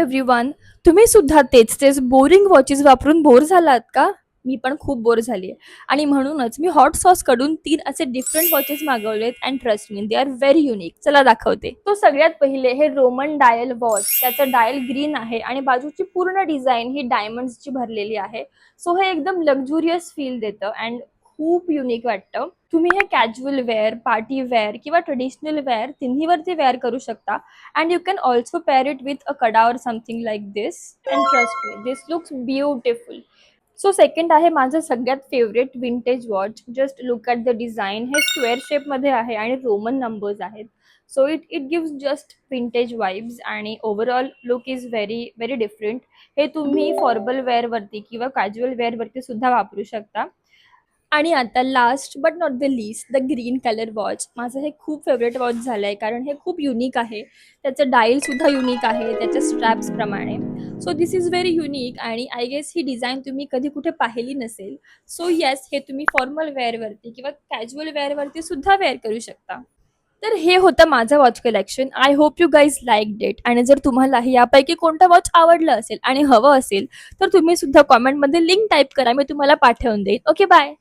Everyone. तुम्ही सुद्धा तेच तेच बोरिंग वॉचेस वापरून बोर झालात का? मी पण खूप बोर झाली आहे आणि म्हणूनच मी हॉट सॉस कडून 3 असे डिफरंट वॉचेस मागवलेत and trust me they are very unique. चला दाखवते. तो सगळ्यात पहिले हे रोमन डायल वॉच. त्याचं डायल ग्रीन आहे आणि बाजूची पूर्ण डिझाईन ही डायमंड्सची भरलेली आहे. सो हे एकदम लक्झुरियस फील देतं अँड खूप युनिक वाटतं. तुम्ही हे कॅज्युअल वेअर, पार्टी वेअर किंवा ट्रेडिशनल वेअर तिन्हीवरती वेअर करू शकता. And you can also pair it with a kada or something like this, and trust me, this looks beautiful. So second आहे माझं सगळ्यात favourite vintage watch. Just look at the design. हे square शेपमध्ये आहे आणि Roman numbers आहेत. So it gives just vintage vibes आणि overall look is very very different. हे तुम्ही फॉर्मल वेअरवरती किंवा कॅज्युअल वेअरवरती सुद्धा वापरू शकता. आणि आता last but not the least the green colour watch. माझं हे खूप फेवरेट वॉच झालं आहे कारण हे खूप युनिक आहे. त्याचं डायलसुद्धा युनिक आहे त्याच्या स्ट्रॅप्सप्रमाणे. So this is very unique आणि आय गेस ही डिझाईन तुम्ही कधी कुठे पाहिली नसेल. सो येस, हे तुम्ही फॉर्मल वेअरवरती किंवा कॅज्युअल वेअरवरती सुद्धा वेअर करू शकता. तर हे होतं माझं watch collection. I hope you guys like it. आणि जर तुम्हाला यापैकी कोणतं वॉच आवडलं असेल आणि हवं असेल तर तुम्ही सुद्धा कॉमेंटमध्ये लिंक टाईप करा, मी तुम्हाला पाठवून देईन. Okay, bye.